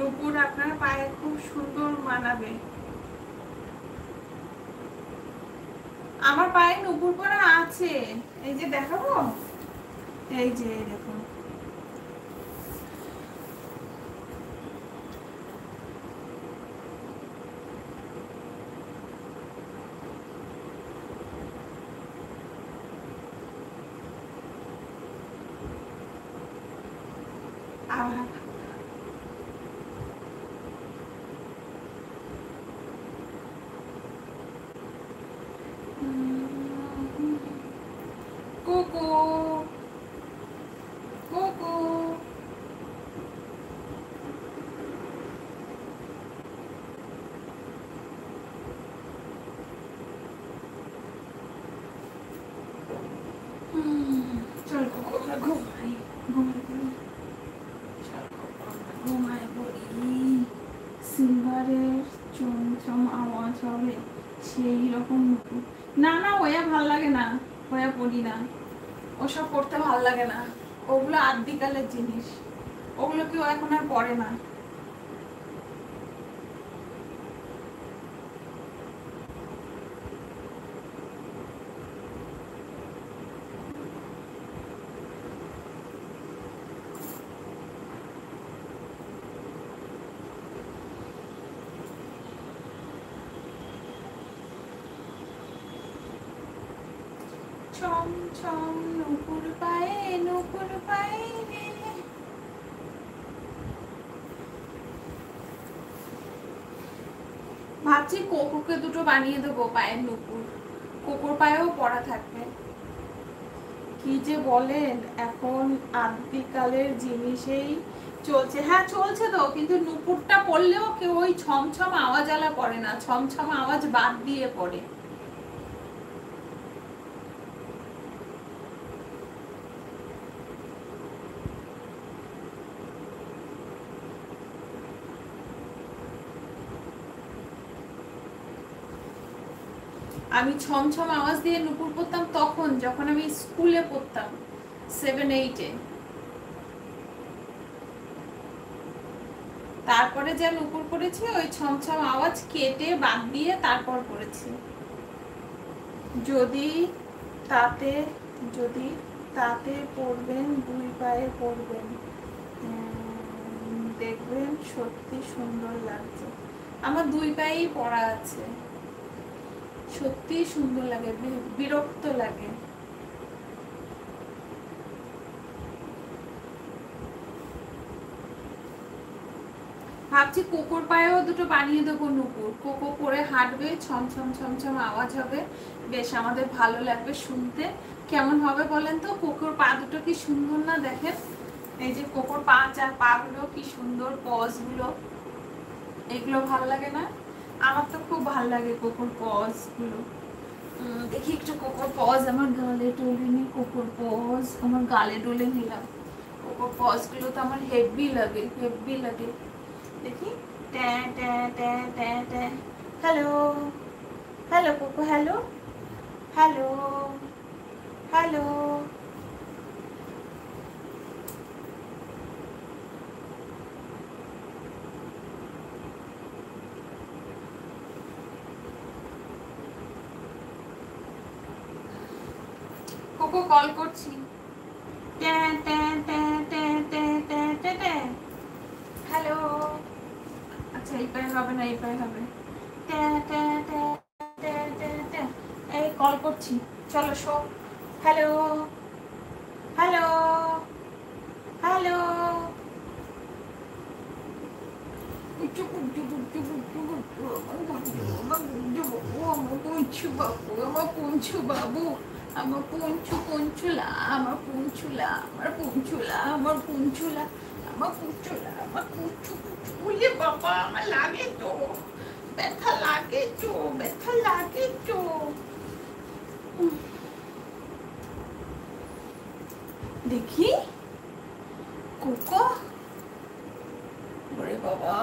নুপুর আপনার পায়ে খুব সুন্দর মানাবে। আমার পায়ে নুপুর পরা আছে, এই যে দেখাবো, এই যে দেখুন। কুকু কুকু চল কুকু আমরা ঘুমাই, ঘুমাই পড়ি, ঘুমাই পড়ি। সিলভারের চমচম আওয়াজ হবে সেই রকম নুপুর। না না ওয়া ভাল লাগে না, ওয়া পড়ি না, ওসব পড়তে ভাল লাগে না, ওগুলো আদিকালের জিনিস, ওগুলো কেউ এখন আর পড়ে না। ছম ছম নুপুর পায়ে নুপুর পায়ে রে। ভাবছি কোকুকে দুটো বানিয়ে দেবো পায়ের নুপুর, কোকুর পায়েও পরা থাকবে। কি যে বলেন, এখন আদিকালের জিনিসেই চলছে। হ্যাঁ চলছে তো, কিন্তু নুপুরটা পড়লেও কেউ ওই ছমছম আওয়াজ আলা পড়ে না, ছমছম আওয়াজ বাদ দিয়ে পড়ে। আমি ছমছম আওয়াজ দিয়ে নুপুর পড়তাম তখন, যখন আমি স্কুলে পড়তাম 7-8-এ। তারপরে যা নুপুর পড়েছি ওই ছমছম আওয়াজ কেটে বাদ দিয়ে তারপর পড়েছি। যদি তাতে যদি তাতে পড়বেন, দুই পায়ে পড়বেন, দেখবেন সত্যি সুন্দর লাগছে। আমার দুই পায়েই পড়া আছে, সত্যি সুন্দর লাগে, বিরক্ত লাগে। ভাবছি কুকুর পায়েও দুটো বানিয়ে দেবো নুপুর, কোকো পরে হাঁটবে, ছমছম ছমছম আওয়াজ হবে, বেশ আমাদের ভালো লাগবে শুনতে। কেমন হবে বলেন তো? কুকুর পা দুটো কি সুন্দর না দেখেন, এই যে কোকোর পা গুলো কি সুন্দর, পজ গুলো, এগুলো ভাল লাগে না? আমার তো খুব ভাল লাগে কোকোর পজ গুলো। দেখি একটু কোকোর পজ আমার গালে ডলে নি, কোকোর পজ আমার গালে ডলে নিলাম। কোকোর পজ গুলো তো আমার হেভি লাগে, হেভি লাগে। দেখি, ট্যা ট্যা ট্যা ট্যা ট্যা। Hello hello Coco, hello hello hello. Coco call করছি। ট্যা ট্যা ট্যা ট্যা ট্যা ট্যা ট্যা ট্যা। হ্যালো। আচ্ছা এই পায়ে হবে না, এই পায়ে হবে। ট্যা ট্যা ট্যা ট্যা ট্যা ট্যা। এই কল করছি, চলো শো। Hello hello hello. আমার পঞ্চু বাবু, আমার পঞ্চু বাবু, আমার পঞ্চু পঞ্চুলা, আমার পঞ্চুলা, আমার পঞ্চুলা, আমার পঞ্চুলা, আমার পঞ্চুলা, আমার পঞ্চু পঞ্চু। ওরে বাবা, আমার লাগে তো, ব্যথা লাগে তো, ব্যথা লাগে তো। দেখি কোকো, ওরে বাবা।